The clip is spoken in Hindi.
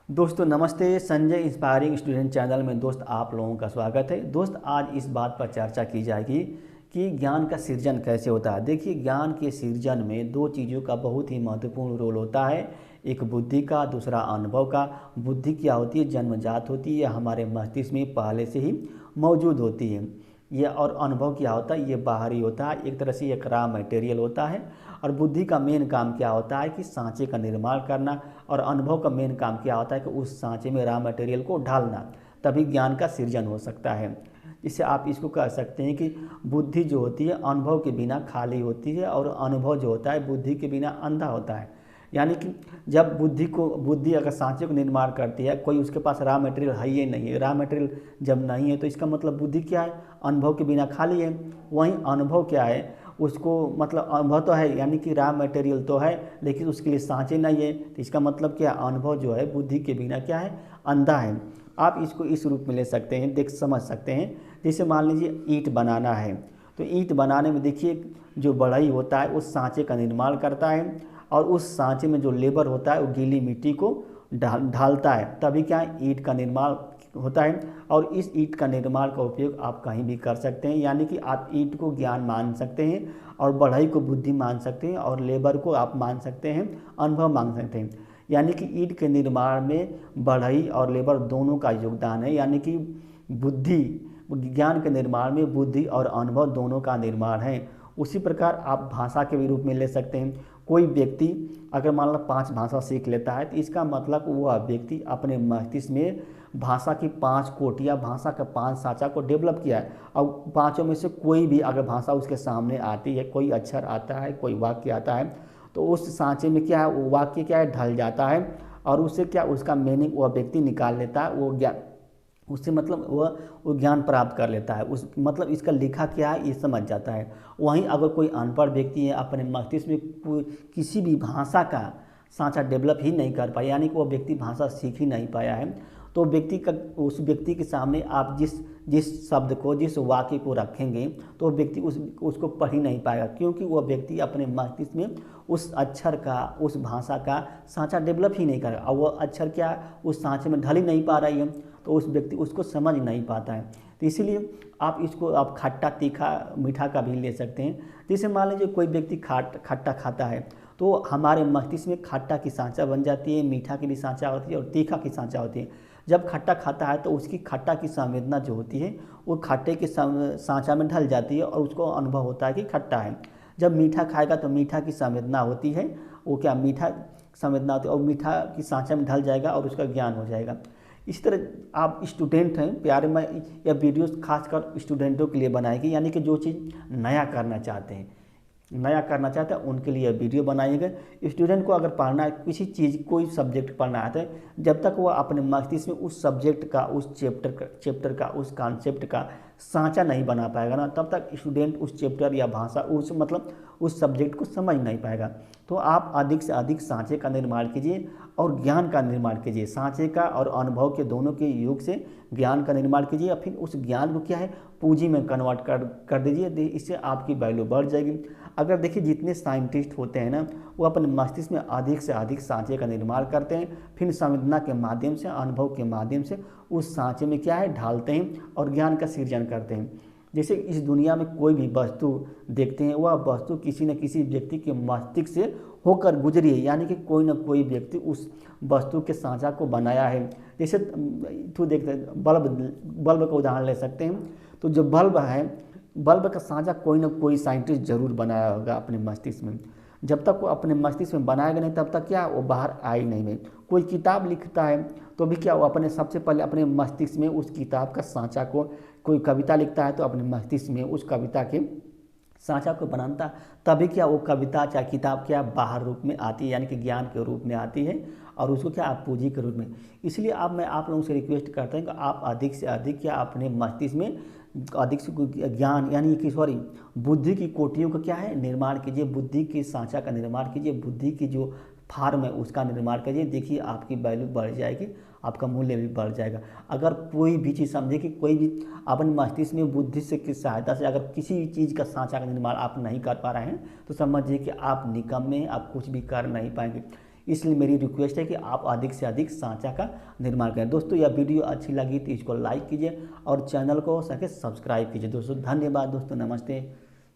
दोस्तों नमस्ते। संजय इंस्पायरिंग स्टूडेंट चैनल में दोस्त आप लोगों का स्वागत है। दोस्त आज इस बात पर चर्चा की जाएगी कि ज्ञान का सृजन कैसे होता है। देखिए, ज्ञान के सृजन में दो चीज़ों का बहुत ही महत्वपूर्ण रोल होता है, एक बुद्धि का, दूसरा अनुभव का। बुद्धि क्या होती है? जन्मजात होती है, हमारे मस्तिष्क में पहले से ही मौजूद होती है। ये और अनुभव क्या होता है? ये बाहरी होता है, एक तरह से एक रॉ मटेरियल होता है। और बुद्धि का मेन काम क्या होता है कि सांचे का निर्माण करना, और अनुभव का मेन काम क्या होता है कि उस सांचे में रॉ मटेरियल को ढालना। तभी ज्ञान का सृजन हो सकता है। इससे आप इसको कह सकते हैं कि बुद्धि जो होती है अनुभव के बिना खाली होती है, और अनुभव जो होता है बुद्धि के बिना अंधा होता है। यानी कि जब बुद्धि अगर सांचे को निर्माण करती है, कोई उसके पास रॉ मटेरियल है ही नहीं है, रॉ मटेरियल जब नहीं है तो इसका मतलब बुद्धि क्या है? अनुभव के बिना खाली है। वहीं अनुभव क्या है? उसको मतलब अनुभव तो है, यानी कि रॉ मटेरियल तो है, लेकिन उसके लिए सांचे नहीं है। तो इसका मतलब क्या? अनुभव जो है बुद्धि के बिना क्या है? अंधा है। आप इसको इस रूप में ले सकते हैं, देख समझ सकते हैं। जैसे मान लीजिए ईंट बनाना है, तो ईंट बनाने में देखिए जो बढ़ई होता है उस सांचे का निर्माण करता है, और उस सांचे में जो लेबर होता है वो गीली मिट्टी को ढालता है, तभी क्या है? ईंट का निर्माण होता है। और इस ईंट का निर्माण का उपयोग आप कहीं भी कर सकते हैं, यानी कि आप ईंट को ज्ञान मान सकते हैं, और बढ़ई को बुद्धि मान सकते हैं, और लेबर को आप मान सकते हैं अनुभव मान सकते हैं। यानी कि ईंट के निर्माण में बढ़ई और लेबर दोनों का योगदान है, यानी कि बुद्धि ज्ञान के निर्माण में बुद्धि और अनुभव दोनों का निर्माण है। उसी प्रकार आप भाषा के भी रूप में ले सकते हैं। कोई व्यक्ति अगर मान लो 5 भाषा सीख लेता है, तो इसका मतलब वह व्यक्ति अपने मस्तिष्क में भाषा की 5 कोटियाँ, भाषा का 5 सांचा को डेवलप किया है। और पाँचों में से कोई भी अगर भाषा उसके सामने आती है, कोई अक्षर आता है, कोई वाक्य आता है, तो उस सांचे में क्या है? वो वाक्य क्या है? ढल जाता है, और उससे क्या उसका मीनिंग वह व्यक्ति निकाल लेता है। वो ज्ञान उससे मतलब वो ज्ञान प्राप्त कर लेता है, उस मतलब इसका लिखा क्या है ये समझ जाता है। वहीं अगर कोई अनपढ़ व्यक्ति है, अपने मस्तिष्क में किसी भी भाषा का सांचा डेवलप ही नहीं कर पाया, यानी कि वो व्यक्ति भाषा सीख ही नहीं पाया है, तो उस व्यक्ति के सामने आप जिस जिस शब्द को, जिस वाक्य को रखेंगे, तो वो व्यक्ति उसको पढ़ ही नहीं पाएगा, क्योंकि वह व्यक्ति अपने मस्तिष्क में उस अक्षर का, उस भाषा का सांचा डेवलप ही नहीं करेगा, और वह अक्षर क्या उस सांचे में ढल ही नहीं पा रही है, तो उस व्यक्ति उसको समझ नहीं पाता है। तो इसीलिए आप खट्टा, तीखा, मीठा का भी ले सकते हैं। जैसे मान लीजिए कोई व्यक्ति खट्टा खाता है, तो हमारे मस्तिष्क में खट्टा की सांचा बन जाती है, मीठा की भी सांचा होती है, और तीखा की सांचा होती है। जब खट्टा खाता है तो उसकी खट्टा की संवेदना जो होती है वो खट्टे के सांचा में ढल जाती है, और उसको अनुभव होता है कि खट्टा है। जब मीठा खाएगा तो मीठा की संवेदना होती है, वो क्या मीठा संवेदना होती है, और मीठा की सांचा में ढल जाएगा और उसका ज्ञान हो जाएगा। इसी तरह आप स्टूडेंट हैं प्यारे, मैं यह वीडियो खासकर स्टूडेंटों के लिए बनाएगी, यानी कि जो चीज़ नया करना चाहते हैं उनके लिए वीडियो बनाइएगा। स्टूडेंट को अगर पढ़ना है, किसी चीज़ कोई सब्जेक्ट पढ़ना आता है, जब तक वो अपने मस्तिष्क में उस सब्जेक्ट का, उस चैप्टर का, उस कॉन्सेप्ट का सांचा नहीं बना पाएगा ना, तब तक स्टूडेंट उस चैप्टर या भाषा उस सब्जेक्ट को समझ नहीं पाएगा। तो आप अधिक से अधिक सांचे का निर्माण कीजिए और ज्ञान का निर्माण कीजिए। सांचे का और अनुभव के दोनों के योग से ज्ञान का निर्माण कीजिए, और फिर उस ज्ञान को क्या है? पूंजी में कन्वर्ट कर दीजिए। इससे आपकी वैल्यू बढ़ जाएगी। अगर देखिए जितने साइंटिस्ट होते हैं ना, वो अपने मस्तिष्क में अधिक से अधिक सांचे का निर्माण करते हैं, फिर संवेदना के माध्यम से, अनुभव के माध्यम से उस सांचे में क्या है? ढालते हैं और ज्ञान का सृजन करते हैं। जैसे इस दुनिया में कोई भी वस्तु देखते हैं, वह वस्तु किसी न किसी व्यक्ति के मस्तिष्क से होकर गुजरी है, यानी कि कोई न कोई व्यक्ति उस वस्तु के सांचा को बनाया है। जैसे तो देखते हैं बल्ब का उदाहरण ले सकते हैं। तो जो बल्ब है, बल्ब का सांचा कोई न कोई साइंटिस्ट जरूर बनाया होगा अपने मस्तिष्क में। जब तक वो अपने मस्तिष्क में बनाएगा नहीं, तब तक क्या वो बाहर आई नहीं। कोई किताब लिखता है तो भी क्या वो अपने सबसे पहले अपने मस्तिष्क में उस किताब का सांचा को, कोई कविता लिखता है तो अपने मस्तिष्क में उस कविता के सांचा को बनाता, तभी क्या वो कविता चाहे किताब क्या बाहर रूप में आती है, यानी कि ज्ञान के रूप में आती है, और उसको क्या आप पूंजी के रूप में। इसलिए मैं आप लोगों से रिक्वेस्ट करता हूँ कि आप अधिक से अधिक क्या अपने मस्तिष्क में अधिक से ज्ञान, यानी कि बुद्धि की कोटियों का क्या है? निर्माण कीजिए। बुद्धि के सांचा का निर्माण कीजिए, बुद्धि की जो फार्म है उसका निर्माण कीजिए। देखिए आपकी वैल्यू बढ़ जाएगी, आपका मूल्य भी बढ़ जाएगा। अगर कोई भी चीज़ समझे कि कोई भी अपने मस्तिष्क में बुद्धि से की सहायता से अगर किसी भी चीज़ का सांचा का निर्माण आप नहीं कर पा रहे हैं, तो समझिए कि आप निकम्मे हैं, आप कुछ भी कर नहीं पाएंगे। इसलिए मेरी रिक्वेस्ट है कि आप अधिक से अधिक सांचा का निर्माण करें। दोस्तों यह वीडियो अच्छी लगी तो इसको लाइक कीजिए और चैनल को सके सब्सक्राइब कीजिए। दोस्तों धन्यवाद दोस्तों, नमस्ते।